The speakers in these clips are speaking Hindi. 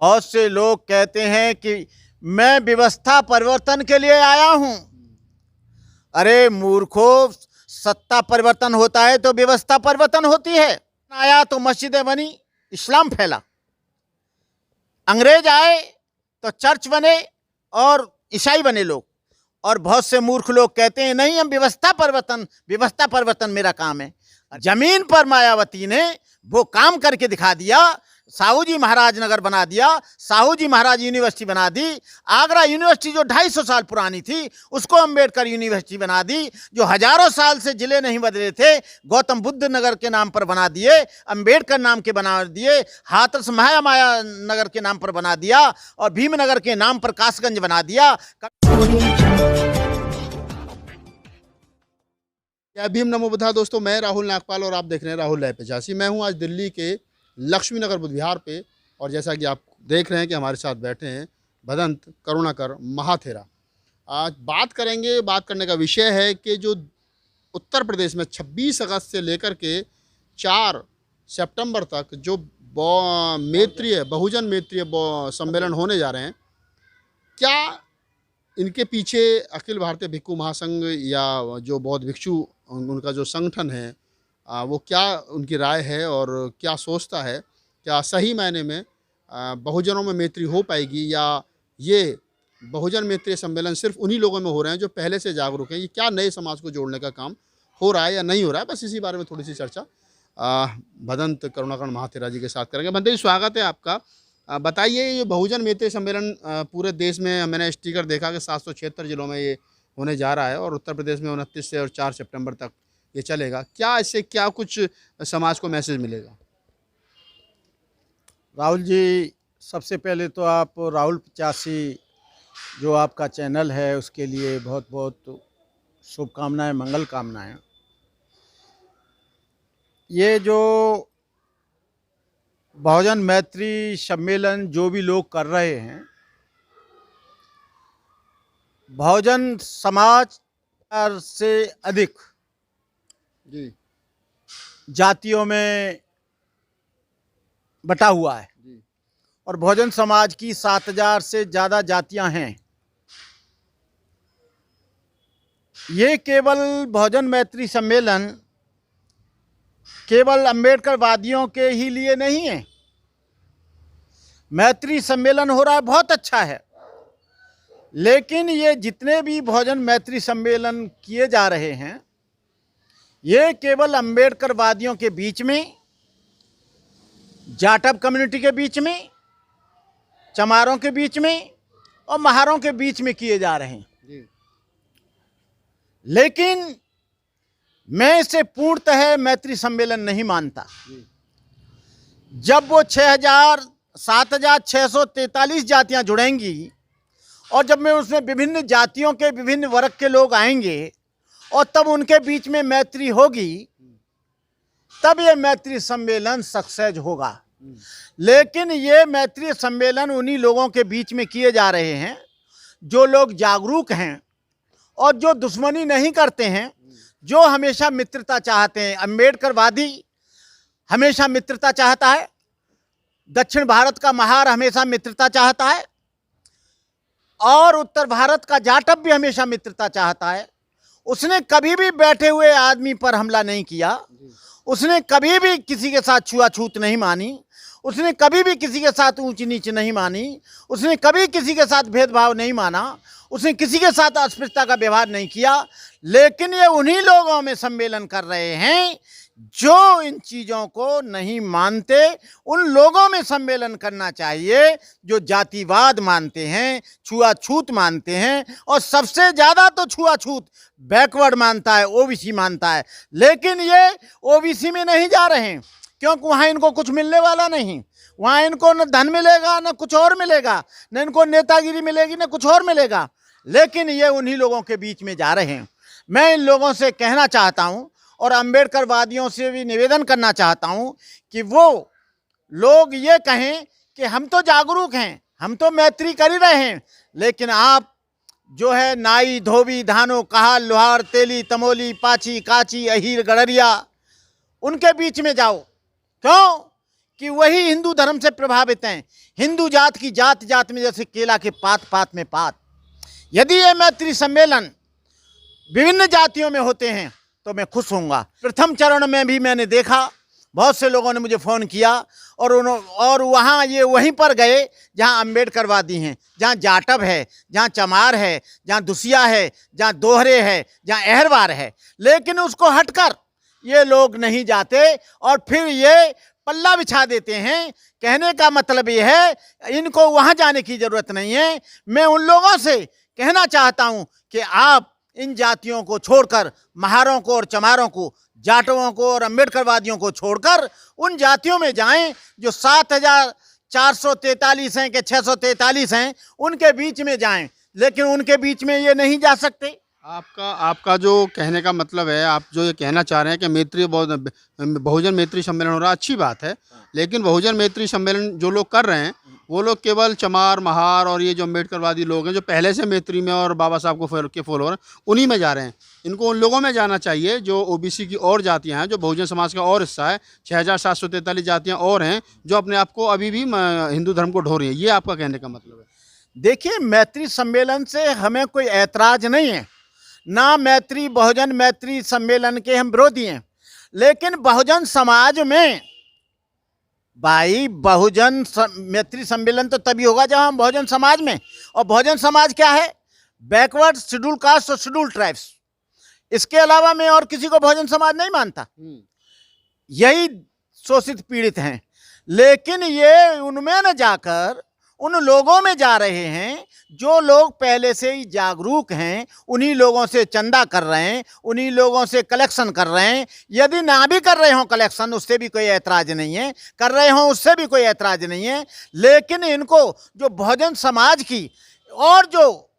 बहुत से लोग कहते हैं कि मैं व्यवस्था परिवर्तन के लिए आया हूं। अरे मूर्खो, सत्ता परिवर्तन होता है तो व्यवस्था परिवर्तन होती है। आया तो मस्जिदें बनी, इस्लाम फैला। अंग्रेज आए तो चर्च बने और ईसाई बने लोग। और बहुत से मूर्ख लोग कहते हैं नहीं, हम व्यवस्था परिवर्तन मेरा काम है। जमीन पर मायावती ने वो काम करके दिखा दिया। साहू जी महाराज नगर बना दिया, साहू जी महाराज यूनिवर्सिटी बना दी। आगरा यूनिवर्सिटी जो 250 साल पुरानी थी उसको अंबेडकर यूनिवर्सिटी बना दी। जो हजारों साल से जिले नहीं बदले थे, गौतम बुद्ध नगर के नाम पर बना दिए, अंबेडकर नाम के बना दिए। हाथरस माया नगर के नाम पर बना दिया और भीमनगर के नाम पर कासगंज बना दिया। जय भीम, नमो बुद्धा। दोस्तों, मैं राहुल नागपाल और आप देख रहे हैं राहुल लाइव 85। मैं हूं आज दिल्ली के लक्ष्मी नगर बुद्ध विहार पे, और जैसा कि आप देख रहे हैं कि हमारे साथ बैठे हैं भदंत करुणाकर महाथेरा। आज बात करने का विषय है कि जो उत्तर प्रदेश में 26 अगस्त से लेकर के 4 सितंबर तक जो बहुजन मैत्रीय सम्मेलन होने जा रहे हैं, क्या इनके पीछे अखिल भारतीय भिक्षु महासंघ या जो बौद्ध भिक्षु उनका जो संगठन है वो क्या उनकी राय है और क्या सोचता है? क्या सही मायने में बहुजनों में मैत्री हो पाएगी, या ये बहुजन मैत्री सम्मेलन सिर्फ उन्हीं लोगों में हो रहे हैं जो पहले से जागरूक हैं? ये क्या नए समाज को जोड़ने का काम हो रहा है या नहीं हो रहा है? बस इसी बारे में थोड़ी सी चर्चा भदंत करुणाकर महाथेरा जी के साथ करेंगे। भदंत जी, स्वागत है आपका। बताइए, ये बहुजन मैत्री सम्मेलन पूरे देश में मैंने स्टिकर देखा कि 776 जिलों में ये होने जा रहा है और उत्तर प्रदेश में 29 से और 4 सितंबर तक ये चलेगा। क्या इससे क्या कुछ समाज को मैसेज मिलेगा? राहुल जी, सबसे पहले तो आप राहुल 85 जो आपका चैनल है उसके लिए बहुत बहुत शुभकामनाएं, मंगल कामनाएं। ये जो बहुजन मैत्री सम्मेलन जो भी लोग कर रहे हैं, बहुजन समाज से अधिक जी जातियों में बटा हुआ है जी और बहुजन समाज की 7000 से ज़्यादा जातियां हैं। ये केवल बहुजन मैत्री सम्मेलन केवल अंबेडकरवादियों के ही लिए नहीं है। मैत्री सम्मेलन हो रहा है, बहुत अच्छा है, लेकिन ये जितने भी बहुजन मैत्री सम्मेलन किए जा रहे हैं ये केवल अंबेडकरवादियों के बीच में, जाटव कम्युनिटी के बीच में, चमारों के बीच में और महारों के बीच में किए जा रहे हैं जी। लेकिन मैं इसे पूर्णतः मैत्री सम्मेलन नहीं मानता। जब वो 7643 जातियां जुड़ेंगी और जब में उसमें विभिन्न जातियों के विभिन्न वर्ग के लोग आएंगे और तब उनके बीच में मैत्री होगी, तब ये मैत्री सम्मेलन सक्सेस होगा। लेकिन ये मैत्री सम्मेलन उन्हीं लोगों के बीच में किए जा रहे हैं जो लोग जागरूक हैं और जो दुश्मनी नहीं करते हैं, जो हमेशा मित्रता चाहते हैं। अंबेडकरवादी हमेशा मित्रता चाहता है, दक्षिण भारत का महार हमेशा मित्रता चाहता है और उत्तर भारत का जाटव भी हमेशा मित्रता चाहता है। उसने कभी भी बैठे हुए आदमी पर हमला नहीं किया, उसने कभी भी किसी के साथ छुआछूत नहीं मानी, उसने कभी भी किसी के साथ ऊंच नीच नहीं मानी, उसने कभी किसी के साथ भेदभाव नहीं माना, उसने किसी के साथ अस्पृश्यता का व्यवहार नहीं किया। लेकिन ये उन्हीं लोगों में सम्मेलन कर रहे हैं जो इन चीज़ों को नहीं मानते। उन लोगों में सम्मेलन करना चाहिए जो जातिवाद मानते हैं, छुआछूत मानते हैं, और सबसे ज़्यादा तो छुआछूत बैकवर्ड मानता है, ओबीसी मानता है। लेकिन ये ओबीसी में नहीं जा रहे हैं क्योंकि वहाँ इनको कुछ मिलने वाला नहीं। वहाँ इनको न धन मिलेगा न कुछ और मिलेगा, न इनको नेतागिरी मिलेगी न कुछ और मिलेगा। लेकिन ये उन्हीं लोगों के बीच में जा रहे हैं। मैं इन लोगों से कहना चाहता हूँ और अंबेडकरवादियों से भी निवेदन करना चाहता हूँ कि वो लोग ये कहें कि हम तो जागरूक हैं, हम तो मैत्री कर ही रहे हैं, लेकिन आप जो है नाई, धोबी, धानो, कहाल, लोहार, तेली, तमोली, पाची, काची, अहीर, गड़रिया, उनके बीच में जाओ। क्यों? कि वही हिंदू धर्म से प्रभावित हैं। हिंदू जात की जात जात में जैसे केला के पात पात में पात। यदि ये मैत्री सम्मेलन विभिन्न जातियों में होते हैं तो मैं खुश होऊंगा। प्रथम चरण में भी मैंने देखा, बहुत से लोगों ने मुझे फ़ोन किया और वहाँ ये वहीं पर गए जहाँ अम्बेडकरवादी हैं, जहाँ जाटव है, जहाँ चमार है, जहाँ दुसिया है, जहाँ दोहरे है, जहाँ अहरवार है। लेकिन उसको हटकर ये लोग नहीं जाते और फिर ये पल्ला बिछा देते हैं। कहने का मतलब ये है इनको वहाँ जाने की ज़रूरत नहीं है। मैं उन लोगों से कहना चाहता हूँ कि आप इन जातियों को छोड़कर, महारों को और चमारों को, जाटवों को और अम्बेडकरवादियों को छोड़कर उन जातियों में जाएं जो 7,443 हैं कि 643 हैं, उनके बीच में जाएं। लेकिन उनके बीच में ये नहीं जा सकते। आपका जो कहने का मतलब है, आप जो ये कहना चाह रहे हैं कि बहुजन मैत्री सम्मेलन हो रहा है, अच्छी बात है। लेकिन बहुजन मैत्री सम्मेलन जो लोग कर रहे हैं वो लोग केवल चमार, महार और ये जो अम्बेडकरवादी लोग हैं जो पहले से मैत्री में और बाबा साहब को के फॉलोअर हैं, उन्हीं में जा रहे हैं। इनको उन लोगों में जाना चाहिए जो ओबीसी की और जातियां हैं, जो बहुजन समाज का और हिस्सा है। 6,743 जातियां और हैं जो अपने आप को अभी भी हिंदू धर्म को ढो रही हैं। ये आपका कहने का मतलब है? देखिए, मैत्री सम्मेलन से हमें कोई ऐतराज नहीं है, ना मैत्री बहुजन मैत्री सम्मेलन के हम विरोधी हैं। लेकिन बहुजन समाज में भाई बहुजन मैत्री सम्मेलन तो तभी होगा जब हम बहुजन समाज में, और बहुजन समाज क्या है? बैकवर्ड, शेड्यूल कास्ट और शेड्यूल ट्राइब्स। इसके अलावा मैं और किसी को बहुजन समाज नहीं मानता। यही शोषित पीड़ित हैं। लेकिन ये उनमें न जाकर उन लोगों में जा रहे हैं जो लोग पहले से ही जागरूक हैं। उन्हीं लोगों से चंदा कर रहे हैं, उन्हीं लोगों से कलेक्शन कर रहे हैं। यदि ना भी कर रहे हों कलेक्शन, उससे भी कोई ऐतराज़ नहीं है, कर रहे हों उससे भी कोई ऐतराज़ नहीं है। लेकिन इनको जो बहुजन समाज की और जो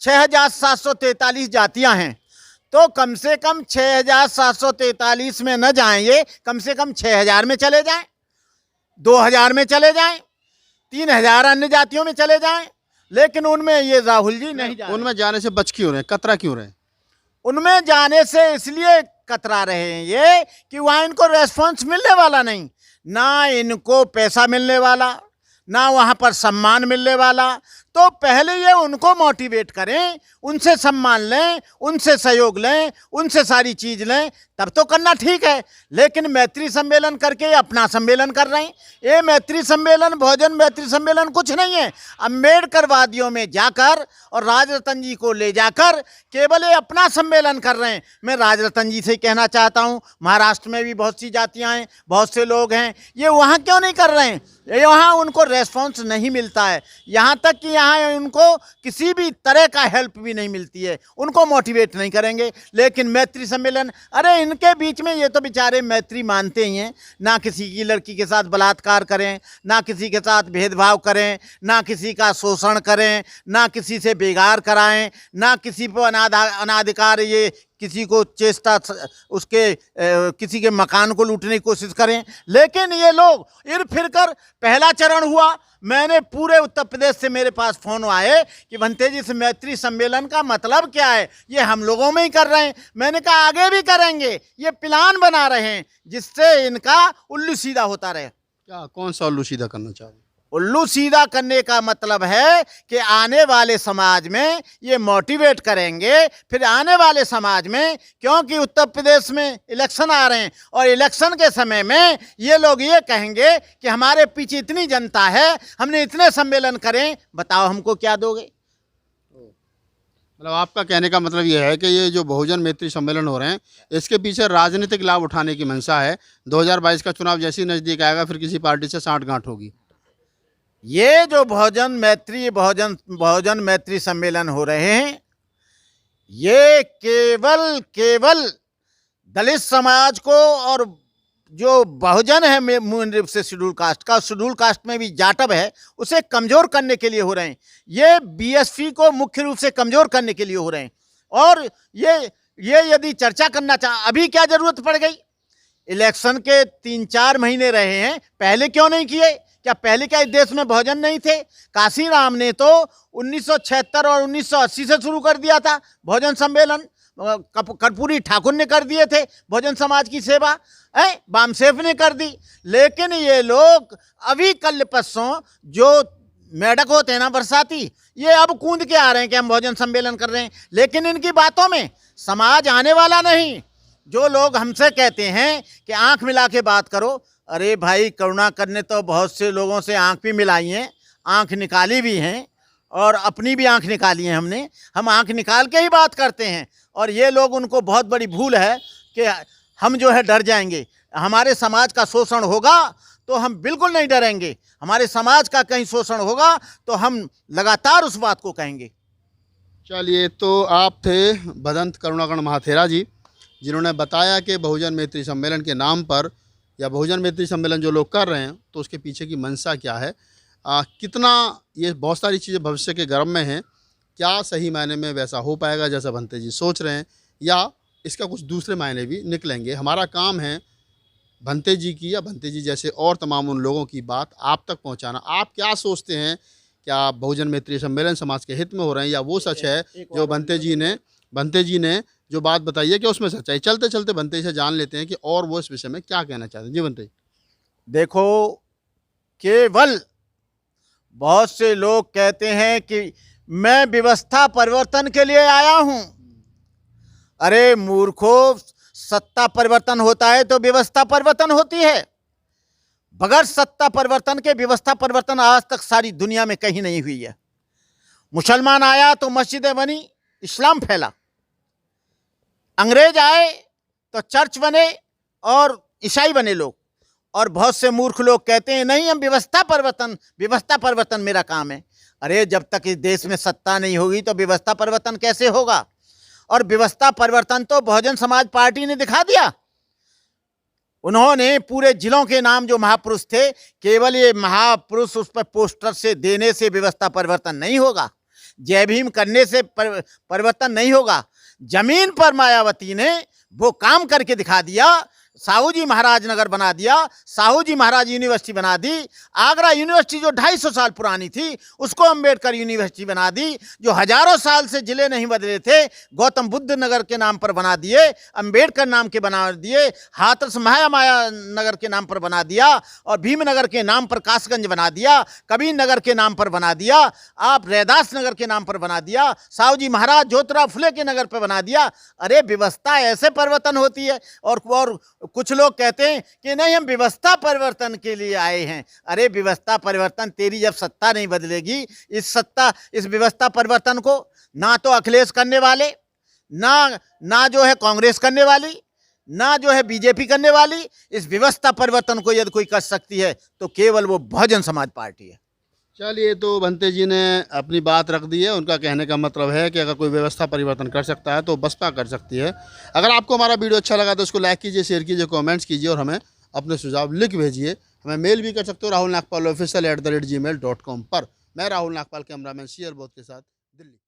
6,743 जातियां हैं, तो कम से कम 6,743 में न जाएं, ये कम से कम 6,000 में चले जाएं, 2,000 में चले जाएं, 3,000 अन्य जातियों में चले जाएं। लेकिन उनमें ये राहुल जी नहीं जाए। उनमें जाने से बच क्यों रहे, कतरा क्यों रहे? उनमें जाने से इसलिए कतरा रहे हैं ये कि वहाँ इनको रेस्पॉन्स मिलने वाला नहीं, ना इनको पैसा मिलने वाला, ना वहाँ पर सम्मान मिलने वाला। तो पहले ये उनको मोटिवेट करें, उनसे सम्मान लें, उनसे सहयोग लें, उनसे सारी चीज़ लें, तब तो करना ठीक है। लेकिन मैत्री सम्मेलन करके अपना सम्मेलन कर रहे हैं। ये मैत्री सम्मेलन, बहुजन मैत्री सम्मेलन कुछ नहीं है। अम्बेडकरवादियों में जाकर और राजरतन जी को ले जाकर केवल ये अपना सम्मेलन कर रहे हैं। मैं राजरतन जी से कहना चाहता हूँ, महाराष्ट्र में भी बहुत सी जातियाँ हैं, बहुत से लोग हैं, ये वहाँ क्यों नहीं कर रहे हैं? यहाँ उनको रेस्पॉन्स नहीं मिलता है। यहाँ तक कि यहाँ उनको किसी भी तरह का हेल्प भी नहीं मिलती है। उनको मोटिवेट नहीं करेंगे। लेकिन मैत्री सम्मेलन, अरे इनके बीच में ये तो बेचारे मैत्री मानते ही हैं। ना किसी की लड़की के साथ बलात्कार करें, ना किसी के साथ भेदभाव करें, ना किसी का शोषण करें, ना किसी से बेगार कराएं, ना किसी पर अनाधिकार ये किसी को चेष्टा उसके किसी के मकान को लूटने की कोशिश करें। लेकिन ये लोग इर फिर कर, पहला चरण हुआ, मैंने पूरे उत्तर प्रदेश से मेरे पास फ़ोन आए कि भंते जी, इस मैत्री सम्मेलन का मतलब क्या है? ये हम लोगों में ही कर रहे हैं। मैंने कहा आगे भी करेंगे, ये प्लान बना रहे हैं जिससे इनका उल्लू सीधा होता रहे। क्या, कौन सा उल्लू सीधा करना चाह रहे हैं? उल्लू सीधा करने का मतलब है कि आने वाले समाज में ये मोटिवेट करेंगे। फिर आने वाले समाज में, क्योंकि उत्तर प्रदेश में इलेक्शन आ रहे हैं और इलेक्शन के समय में ये लोग ये कहेंगे कि हमारे पीछे इतनी जनता है, हमने इतने सम्मेलन करें, बताओ हमको क्या दोगे? मतलब आपका कहने का मतलब ये है कि ये जो बहुजन मैत्री सम्मेलन हो रहे हैं, इसके पीछे राजनीतिक लाभ उठाने की मंशा है। 2022 का चुनाव जैसे ही नज़दीक आएगा, फिर किसी पार्टी से साठगांठ होगी। ये जो बहुजन मैत्री सम्मेलन हो रहे हैं, ये केवल दलित समाज को और जो बहुजन है मूल रूप से शेड्यूल कास्ट में भी जाटव है, उसे कमज़ोर करने के लिए हो रहे हैं। ये बीएसपी को मुख्य रूप से कमज़ोर करने के लिए हो रहे हैं। और ये यदि चर्चा करना अभी क्या ज़रूरत पड़ गई? इलेक्शन के 3-4 महीने रहे हैं, पहले क्यों नहीं किए? क्या पहले क्या इस देश में बहुजन नहीं थे? काशीराम ने तो 1976 और 1980 से शुरू कर दिया था बहुजन सम्मेलन। कर्पूरी ठाकुर ने कर दिए थे बहुजन समाज की सेवा, बामसेफ ने कर दी। लेकिन ये लोग अभी कल परसों जो मेढक होते हैं ना बरसाती, ये अब कूद के आ रहे हैं कि हम बहुजन सम्मेलन कर रहे हैं, लेकिन इनकी बातों में समाज आने वाला नहीं। जो लोग हमसे कहते हैं कि आंख मिला के बात करो, अरे भाई करुणाकर ने तो बहुत से लोगों से आंख भी मिलाई हैं, आंख निकाली भी हैं, और अपनी भी आंख निकाली है हमने। हम आंख निकाल के ही बात करते हैं, और ये लोग, उनको बहुत बड़ी भूल है कि हम जो है डर जाएंगे। हमारे समाज का शोषण होगा तो हम बिल्कुल नहीं डरेंगे। हमारे समाज का कहीं शोषण होगा तो हम लगातार उस बात को कहेंगे। चलिए, तो आप थे भदंत करुणाकर महाथेरा जी, जिन्होंने बताया कि बहुजन मैत्री सम्मेलन के नाम पर, या बहुजन मैत्री सम्मेलन जो लोग कर रहे हैं, तो उसके पीछे की मंशा क्या है, कितना ये बहुत सारी चीज़ें भविष्य के गर्भ में हैं, क्या सही मायने में वैसा हो पाएगा जैसा भंते जी सोच रहे हैं, या इसका कुछ दूसरे मायने भी निकलेंगे। हमारा काम है भंते जी की या भंते जी जैसे और तमाम उन लोगों की बात आप तक पहुंचाना। आप क्या सोचते हैं, क्या बहुजन मैत्री सम्मेलन समाज के हित में हो रहे हैं, या वो सच है जो भंते जी ने जो बात बताई है कि उसमें सच्चाई? चलते चलते भंते जी से जान लेते हैं कि और वो इस विषय में क्या कहना चाहते हैं। जी भंते जी। देखो, केवल बहुत से लोग कहते हैं कि मैं व्यवस्था परिवर्तन के लिए आया हूं। अरे मूर्खों, सत्ता परिवर्तन होता है तो व्यवस्था परिवर्तन होती है। बगैर सत्ता परिवर्तन के व्यवस्था परिवर्तन आज तक सारी दुनिया में कहीं नहीं हुई है। मुसलमान आया तो मस्जिदें बनी, इस्लाम फैला। अंग्रेज आए तो चर्च बने और ईसाई बने लोग। और बहुत से मूर्ख लोग कहते हैं नहीं, हम व्यवस्था परिवर्तन मेरा काम है। अरे जब तक इस देश में सत्ता नहीं होगी तो व्यवस्था परिवर्तन कैसे होगा? और व्यवस्था परिवर्तन तो बहुजन समाज पार्टी ने दिखा दिया। उन्होंने पूरे जिलों के नाम जो महापुरुष थे, केवल ये महापुरुष उस पर पोस्टर से देने से व्यवस्था परिवर्तन नहीं होगा, जय भीम करने से परिवर्तन नहीं होगा। जमीन पर मायावती ने वो काम करके दिखा दिया। साहू जी महाराज नगर बना दिया, साहू जी महाराज यूनिवर्सिटी बना दी। आगरा यूनिवर्सिटी जो 250 साल पुरानी थी उसको अंबेडकर यूनिवर्सिटी बना दी। जो हजारों साल से जिले नहीं बदले थे, गौतम बुद्ध नगर के नाम पर बना दिए, अंबेडकर नाम के बना दिए। हाथरस माया नगर के नाम पर बना दिया, और भीमनगर के नाम पर कासगंज बना दिया, कबीर नगर के नाम पर बना दिया, आप रैदास नगर के नाम पर बना दिया, साहू जी महाराज ज्योतिराव फुले के नगर पर बना दिया। अरे व्यवस्था ऐसे परिवर्तन होती है। और कुछ लोग कहते हैं कि नहीं, हम व्यवस्था परिवर्तन के लिए आए हैं। अरे व्यवस्था परिवर्तन तेरी जब सत्ता नहीं बदलेगी, इस व्यवस्था परिवर्तन को ना तो अखिलेश करने वाले, ना जो है कांग्रेस करने वाली, ना जो है बीजेपी करने वाली। इस व्यवस्था परिवर्तन को यदि कोई कर सकती है तो केवल वो बहुजन समाज पार्टी है। चलिए, तो भंते जी ने अपनी बात रख दी है। उनका कहने का मतलब है कि अगर कोई व्यवस्था परिवर्तन कर सकता है तो बसपा कर सकती है। अगर आपको हमारा वीडियो अच्छा लगा तो उसको लाइक कीजिए, शेयर कीजिए, कमेंट्स कीजिए, और हमें अपने सुझाव लिख भेजिए। हमें मेल भी कर सकते हो rahulnagpalofficial@gmail.com पर। मैं राहुल नागपाल, कैमरामैन शेयर बोध के साथ, दिल्ली।